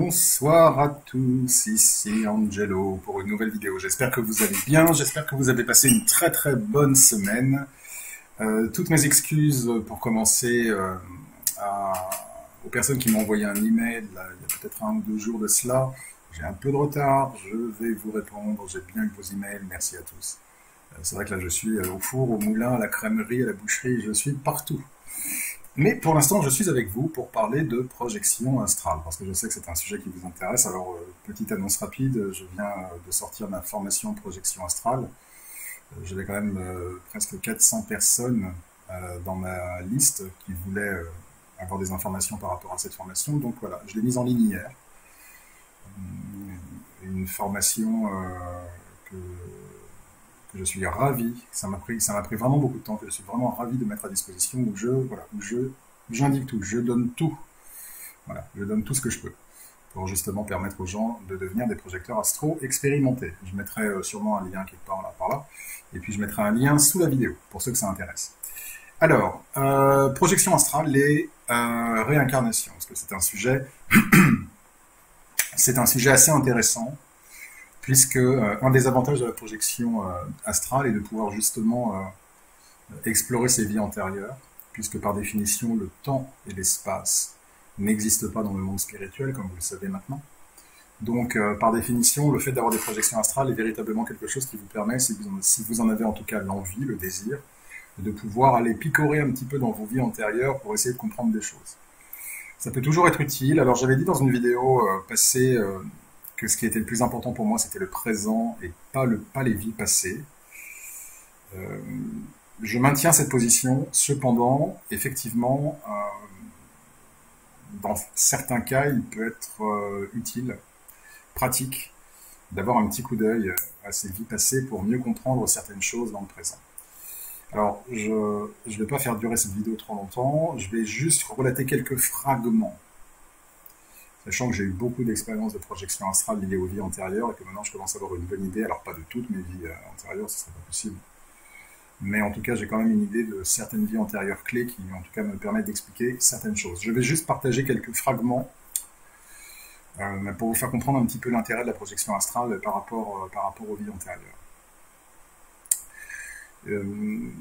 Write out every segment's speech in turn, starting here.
Bonsoir à tous, ici Angelo pour une nouvelle vidéo. J'espère que vous allez bien, j'espère que vous avez passé une très très bonne semaine. Toutes mes excuses pour commencer aux personnes qui m'ont envoyé un email là, il y a peut-être 1 ou 2 jours de cela. J'ai un peu de retard, je vais vous répondre, j'ai bien eu vos emails, merci à tous. C'est vrai que là je suis au four, au moulin, à la crèmerie, à la boucherie, je suis partout. Mais pour l'instant, je suis avec vous pour parler de projection astrale, parce que je sais que c'est un sujet qui vous intéresse. Alors, petite annonce rapide, je viens de sortir ma formation en projection astrale. J'avais quand même presque 400 personnes dans ma liste qui voulaient avoir des informations par rapport à cette formation. Donc voilà, je l'ai mise en ligne hier. Une formation que je suis ravi, ça m'a pris vraiment beaucoup de temps, que je suis vraiment ravi de mettre à disposition, où j'indique tout, je donne tout, voilà, je donne tout ce que je peux, pour justement permettre aux gens de devenir des projecteurs astro expérimentés. Je mettrai sûrement un lien quelque part là, par là, et puis je mettrai un lien sous la vidéo, pour ceux que ça intéresse. Alors, projection astrale et réincarnation, parce que c'est un sujet assez intéressant, puisque un des avantages de la projection astrale est de pouvoir justement explorer ses vies antérieures, puisque par définition, le temps et l'espace n'existent pas dans le monde spirituel, comme vous le savez maintenant. Donc, par définition, le fait d'avoir des projections astrales est véritablement quelque chose qui vous permet, si vous en avez en tout cas l'envie, le désir, de pouvoir aller picorer un petit peu dans vos vies antérieures pour essayer de comprendre des choses. Ça peut toujours être utile. Alors, j'avais dit dans une vidéo passée que ce qui était le plus important pour moi, c'était le présent et pas les vies passées. Je maintiens cette position. Cependant, effectivement, dans certains cas, il peut être utile, pratique, d'avoir un petit coup d'œil à ces vies passées pour mieux comprendre certaines choses dans le présent. Alors, je ne vais pas faire durer cette vidéo trop longtemps, je vais juste relater quelques fragments, sachant que j'ai eu beaucoup d'expériences de projection astrale liées aux vies antérieures et que maintenant je commence à avoir une bonne idée, alors pas de toutes mes vies antérieures, ce serait pas possible, mais en tout cas j'ai quand même une idée de certaines vies antérieures clés qui en tout cas me permettent d'expliquer certaines choses. Je vais juste partager quelques fragments pour vous faire comprendre un petit peu l'intérêt de la projection astrale par rapport aux vies antérieures. Il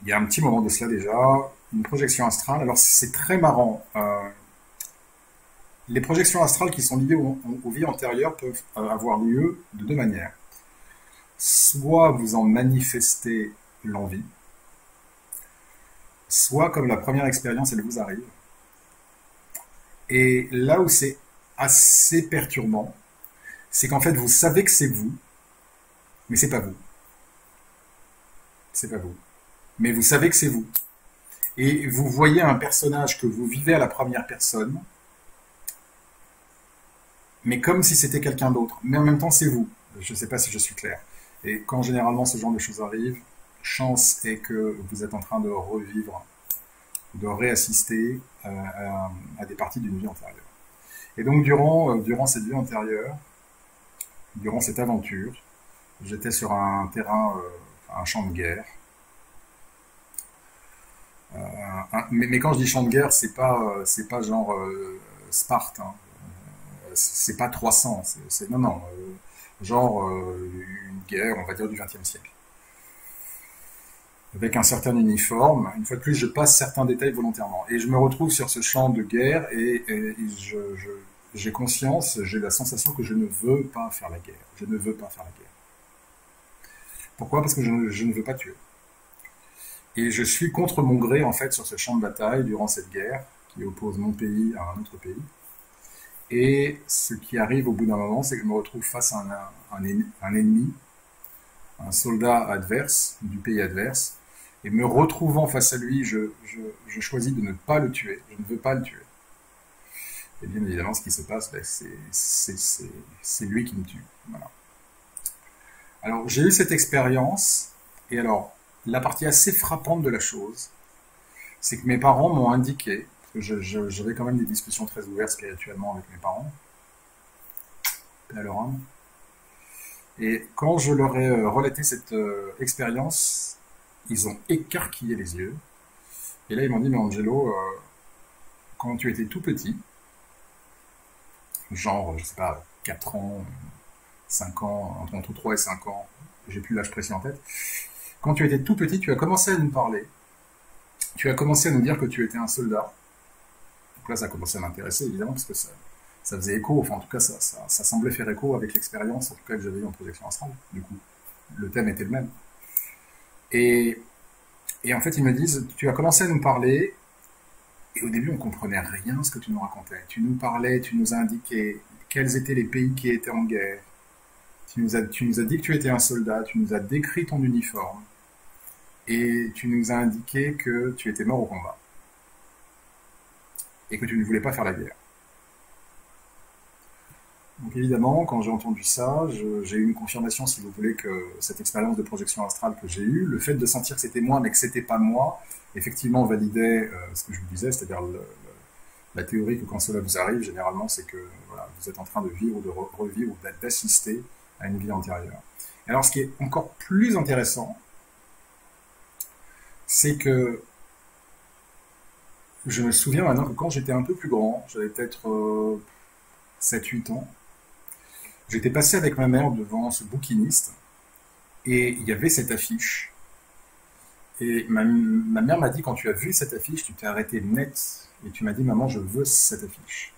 y a un petit moment de cela déjà, une projection astrale, alors c'est très marrant. Les projections astrales qui sont liées aux vies antérieures peuvent avoir lieu de 2 manières. Soit vous en manifestez l'envie, soit comme la première expérience, elle vous arrive. Et là où c'est assez perturbant, c'est qu'en fait vous savez que c'est vous, mais c'est pas vous. C'est pas vous. Mais vous savez que c'est vous. Et vous voyez un personnage que vous vivez à la première personne, mais comme si c'était quelqu'un d'autre. Mais en même temps, c'est vous. Je ne sais pas si je suis clair. Et quand généralement ce genre de choses arrive, chance est que vous êtes en train de revivre, de réassister à des parties d'une vie antérieure. Et donc, durant cette vie antérieure, durant cette aventure, j'étais sur un terrain, un champ de guerre. Mais quand je dis champ de guerre, c'est pas genre Sparte, hein. C'est pas 300, non, genre une guerre, on va dire, du XXe siècle. Avec un certain uniforme, une fois de plus, je passe certains détails volontairement. Et je me retrouve sur ce champ de guerre et j'ai conscience, j'ai la sensation que je ne veux pas faire la guerre. Je ne veux pas faire la guerre. Pourquoi? Parce que je ne veux pas tuer. Et je suis contre mon gré, en fait, sur ce champ de bataille durant cette guerre qui oppose mon pays à un autre pays. Et ce qui arrive au bout d'un moment, c'est que je me retrouve face à un ennemi, un soldat adverse, du pays adverse, et me retrouvant face à lui, je choisis de ne pas le tuer, je ne veux pas le tuer. Et bien évidemment, ce qui se passe, ben, c'est lui qui me tue. Voilà. Alors, j'ai eu cette expérience, et alors, la partie assez frappante de la chose, c'est que mes parents m'ont indiqué, parce que j'avais quand même des discussions très ouvertes spirituellement avec mes parents, paix à leur âme, et quand je leur ai relaté cette expérience, ils ont écarquillé les yeux, et là ils m'ont dit, mais Angelo, quand tu étais tout petit, genre, je sais pas, 4 ans, 5 ans, entre 3 et 5 ans, j'ai plus l'âge précis en tête. Quand tu étais tout petit, tu as commencé à nous parler, tu as commencé à nous dire que tu étais un soldat. Donc là, ça a commencé à m'intéresser, évidemment, parce que ça faisait écho, enfin en tout cas, ça semblait faire écho avec l'expérience, en tout cas, que j'avais eue en projection astrale. Du coup, le thème était le même. Et, et en fait, ils me disent, tu as commencé à nous parler, et au début, on comprenait rien ce que tu nous racontais. Tu nous parlais, tu nous as indiqué quels étaient les pays qui étaient en guerre. Tu nous as dit que tu étais un soldat, tu nous as décrit ton uniforme, et tu nous as indiqué que tu étais mort au combat, et que tu ne voulais pas faire la guerre. Donc évidemment, quand j'ai entendu ça, j'ai eu une confirmation, si vous voulez, que cette expérience de projection astrale que j'ai eue, le fait de sentir que c'était moi, mais que c'était pas moi, effectivement validait ce que je vous disais, c'est-à-dire la théorie que quand cela vous arrive, généralement, c'est que voilà, vous êtes en train de vivre ou de revivre ou d'assister à une vie antérieure. Et alors, ce qui est encore plus intéressant, c'est que je me souviens maintenant que quand j'étais un peu plus grand, j'avais peut-être 7-8 ans, j'étais passé avec ma mère devant ce bouquiniste et il y avait cette affiche. Et ma mère m'a dit, quand tu as vu cette affiche, tu t'es arrêté net et tu m'as dit, maman, je veux cette affiche.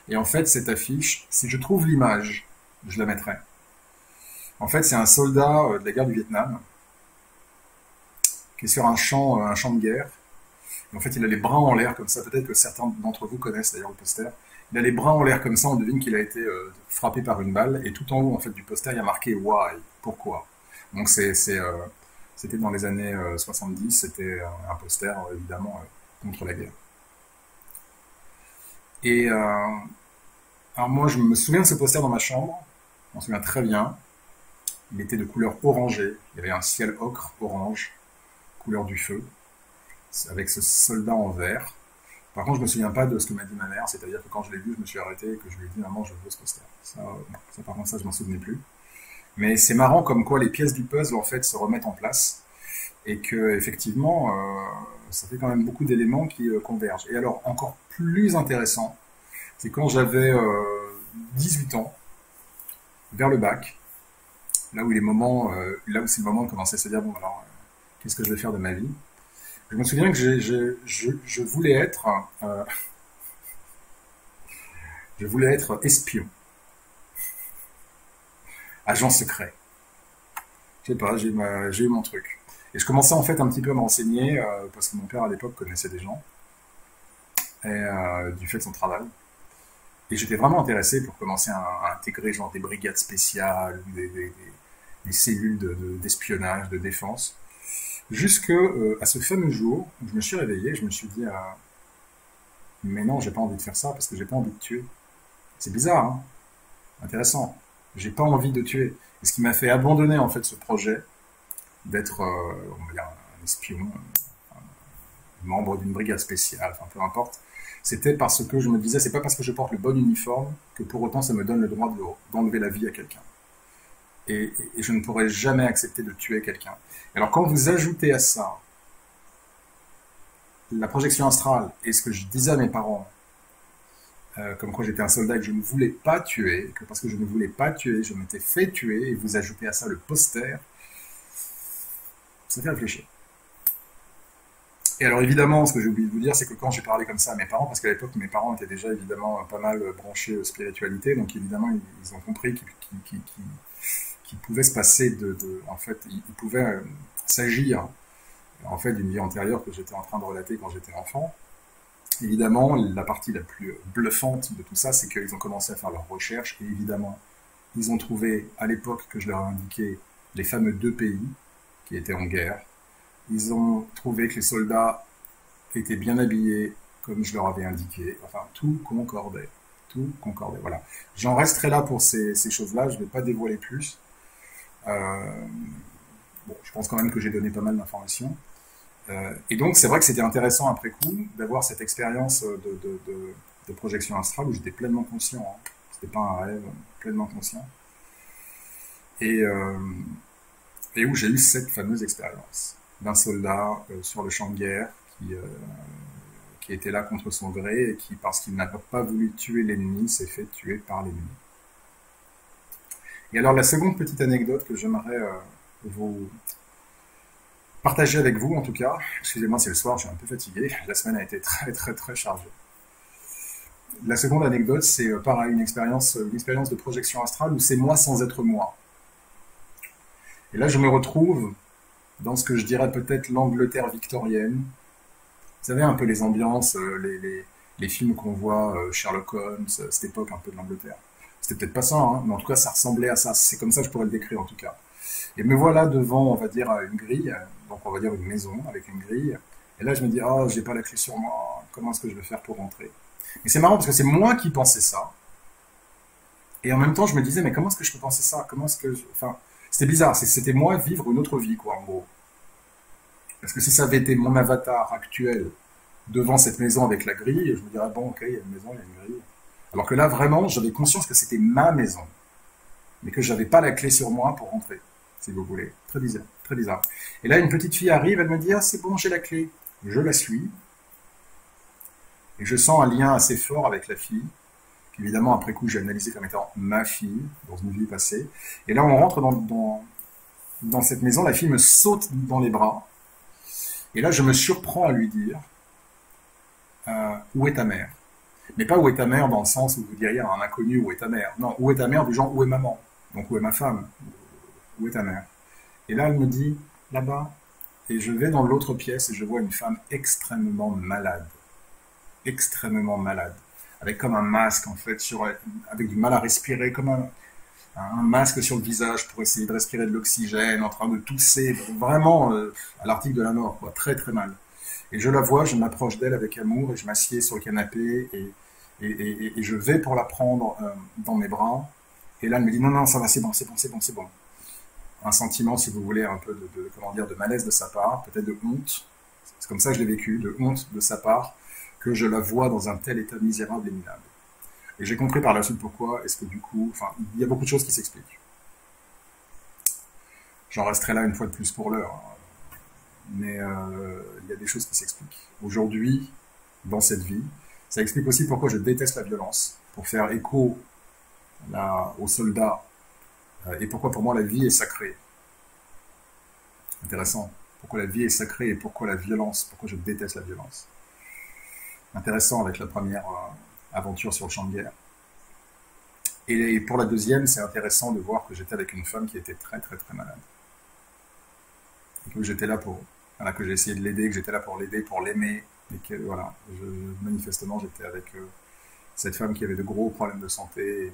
Et en fait, cette affiche, si je trouve l'image, je la mettrai. En fait, c'est un soldat de la guerre du Vietnam qui est sur un champ de guerre. Et en fait, il a les bras en l'air comme ça. Peut-être que certains d'entre vous connaissent d'ailleurs le poster. Il a les bras en l'air comme ça. On devine qu'il a été frappé par une balle. Et tout en haut en fait du poster, il y a marqué Why, pourquoi. Donc c'était dans les années 70. C'était un poster évidemment contre la guerre. Et alors moi, je me souviens de ce poster dans ma chambre. Je m'en souviens très bien. Il était de couleur orangée. Il y avait un ciel ocre orange, couleur du feu, avec ce soldat en vert. Par contre, je me souviens pas de ce que m'a dit ma mère, c'est-à-dire que quand je l'ai vu, je me suis arrêté et que je lui ai dit, maman, je veux ce poster. Ça par contre, ça, je m'en souvenais plus. Mais c'est marrant comme quoi les pièces du puzzle, en fait, se remettent en place et que, effectivement, ça fait quand même beaucoup d'éléments qui convergent. Et alors, encore plus intéressant, c'est quand j'avais 18 ans, vers le bac, là où c'est le moment de commencer à se dire, bon, alors, qu'est-ce que je vais faire de ma vie? Je me souviens que je voulais être, euh, je voulais être espion, agent secret. Je sais pas, j'ai eu mon truc. Et je commençais en fait un petit peu à m'enseigner, parce que mon père à l'époque connaissait des gens, et, du fait de son travail. Et j'étais vraiment intéressé pour commencer à intégrer genre des brigades spéciales, ou des cellules d'espionnage, de défense. Jusque à ce fameux jour où je me suis réveillé, je me suis dit, mais non, j'ai pas envie de faire ça parce que j'ai pas envie de tuer. C'est bizarre, hein? Intéressant. J'ai pas envie de tuer. Et ce qui m'a fait abandonner en fait ce projet d'être, on va dire, un espion, membre d'une brigade spéciale, enfin peu importe, c'était parce que je me disais, c'est pas parce que je porte le bon uniforme que pour autant ça me donne le droit d'enlever la vie à quelqu'un. Et je ne pourrais jamais accepter de tuer quelqu'un. Alors quand vous ajoutez à ça la projection astrale et ce que je disais à mes parents, comme quoi j'étais un soldat et que je ne voulais pas tuer, que parce que je ne voulais pas tuer, je m'étais fait tuer, et vous ajoutez à ça le poster, ça fait réfléchir. Et alors évidemment, ce que j'ai oublié de vous dire, c'est que quand j'ai parlé comme ça à mes parents, parce qu'à l'époque mes parents étaient déjà évidemment pas mal branchés spiritualité, donc évidemment ils ont compris qu'il pouvait se passer en fait, il pouvait s'agir en fait d'une vie antérieure que j'étais en train de relater quand j'étais enfant. Évidemment, la partie la plus bluffante de tout ça, c'est qu'ils ont commencé à faire leurs recherches et évidemment, ils ont trouvé à l'époque que je leur ai indiqué les fameux 2 pays qui étaient en guerre. Ils ont trouvé que les soldats étaient bien habillés comme je leur avais indiqué. Enfin, tout concordait. Tout concordait. Voilà. J'en resterai là pour ces choses-là. Je ne vais pas dévoiler plus. Euh, bon, je pense quand même que j'ai donné pas mal d'informations. Et donc, c'est vrai que c'était intéressant après coup d'avoir cette expérience de projection astrale où j'étais pleinement conscient. Hein. C'était pas un rêve, pleinement conscient. Et, euh, et où j'ai eu cette fameuse expérience d'un soldat sur le champ de guerre qui était là contre son gré et qui, parce qu'il n'a pas voulu tuer l'ennemi, s'est fait tuer par l'ennemi. Et alors la seconde petite anecdote que j'aimerais vous partager avec vous, en tout cas, excusez-moi, c'est le soir, je suis un peu fatigué, la semaine a été très très très chargée. La seconde anecdote, c'est pareil, une expérience de projection astrale où c'est moi sans être moi. Et là, je me retrouve dans ce que je dirais peut-être l'Angleterre victorienne. Vous savez, un peu les ambiances, les films qu'on voit, Sherlock Holmes, cette époque un peu de l'Angleterre. C'était peut-être pas ça, hein, mais en tout cas, ça ressemblait à ça. C'est comme ça que je pourrais le décrire, en tout cas. Et me voilà devant, on va dire, une grille, donc on va dire une maison avec une grille. Et là, je me dis, oh, j'ai pas la clé sur moi, comment est-ce que je vais faire pour rentrer? Et c'est marrant parce que c'est moi qui pensais ça. Et en même temps, je me disais, mais comment est-ce que je peux penser ça? Comment est-ce que... Enfin, c'était bizarre, c'était moi vivre une autre vie, quoi, en gros. Parce que si ça avait été mon avatar actuel devant cette maison avec la grille, je me dirais, bon, ok, il y a une maison, il y a une grille. Alors que là, vraiment, j'avais conscience que c'était ma maison, mais que j'avais pas la clé sur moi pour rentrer, si vous voulez. Très bizarre, très bizarre. Et là, une petite fille arrive, elle me dit, ah, c'est bon, j'ai la clé. Je la suis, et je sens un lien assez fort avec la fille, qu'évidemment, après coup, j'ai analysé comme étant ma fille, dans une vie passée. Et là, on rentre dans cette maison, la fille me saute dans les bras, et là, je me surprends à lui dire, où est ta mère? Mais pas où est ta mère dans le sens où vous diriez à un inconnu où est ta mère. Non, où est ta mère du genre où est maman? Donc où est ma femme? Où est ta mère? Et là, elle me dit, là-bas. Et je vais dans l'autre pièce et je vois une femme extrêmement malade. Extrêmement malade. Avec comme un masque, en fait, avec du mal à respirer, comme un masque sur le visage pour essayer de respirer de l'oxygène, en train de tousser, vraiment à l'article de la mort, quoi. Très très mal. Et je la vois, je m'approche d'elle avec amour et je m'assieds sur le canapé et je vais pour la prendre dans mes bras. Et là, elle me dit non, non, ça va, c'est bon, c'est bon, c'est bon, c'est bon. Un sentiment, si vous voulez, un peu comment dire, de malaise de sa part, peut-être de honte. C'est comme ça que je l'ai vécu, de honte de sa part, que je la vois dans un tel état misérable et minable. Et j'ai compris par la suite pourquoi, est-ce que du coup, enfin, il y a beaucoup de choses qui s'expliquent. J'en resterai là une fois de plus pour l'heure, hein. Mais il y a des choses qui s'expliquent. Aujourd'hui, dans cette vie, ça explique aussi pourquoi je déteste la violence, pour faire écho aux soldats, et pourquoi pour moi la vie est sacrée. Intéressant. Pourquoi la vie est sacrée et pourquoi la violence, pourquoi je déteste la violence. Intéressant avec la première aventure sur le champ de guerre. Et pour la deuxième, c'est intéressant de voir que j'étais avec une femme qui était très très très malade. Et que j'étais là voilà, que j'ai essayé de l'aider, que j'étais là pour l'aider, pour l'aimer, et que voilà, manifestement j'étais avec cette femme qui avait de gros problèmes de santé.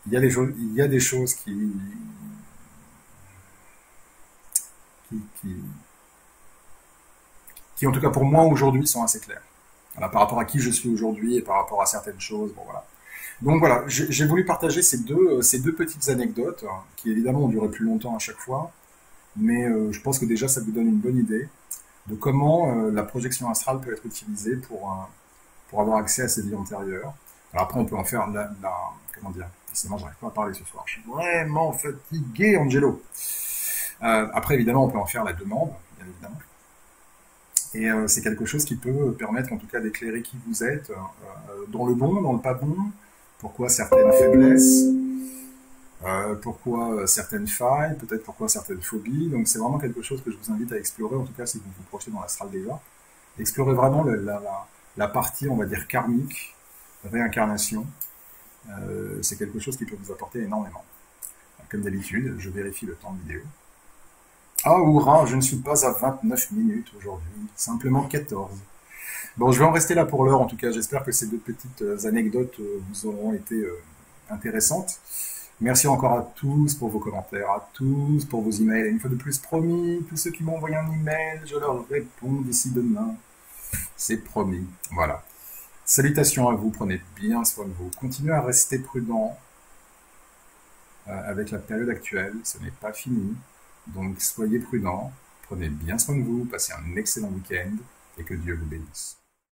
Il y a des choses qui, qui en tout cas pour moi aujourd'hui sont assez claires. Voilà, par rapport à qui je suis aujourd'hui et par rapport à certaines choses, bon voilà. Donc voilà, j'ai voulu partager ces deux petites anecdotes, hein, qui évidemment ont duré plus longtemps à chaque fois, mais je pense que déjà ça vous donne une bonne idée de comment la projection astrale peut être utilisée pour avoir accès à ces vies antérieures. Alors après, on peut en faire comment dire, décidément, j'arrive pas à parler ce soir, je suis vraiment fatigué, Angelo. Après, évidemment, on peut en faire la demande, bien évidemment. Et c'est quelque chose qui peut permettre, en tout cas, d'éclairer qui vous êtes, dans le bon, dans le pas bon, pourquoi certaines faiblesses, pourquoi certaines failles, peut-être pourquoi certaines phobies. Donc c'est vraiment quelque chose que je vous invite à explorer, en tout cas si vous vous projetez dans l'astral déjà. Explorer vraiment la partie, on va dire, karmique, réincarnation. C'est quelque chose qui peut vous apporter énormément. Comme d'habitude, je vérifie le temps de vidéo. Ah, hurrah, je ne suis pas à 29 minutes aujourd'hui, simplement 14. Bon, je vais en rester là pour l'heure, en tout cas, j'espère que ces deux petites anecdotes vous auront été intéressantes. Merci encore à tous pour vos commentaires, à tous pour vos emails. Et une fois de plus, promis, tous ceux qui m'ont envoyé un email, je leur réponds d'ici demain. C'est promis. Voilà. Salutations à vous, prenez bien soin de vous. Continuez à rester prudent avec la période actuelle, ce n'est pas fini. Donc soyez prudents, prenez bien soin de vous, passez un excellent week-end et que Dieu vous bénisse.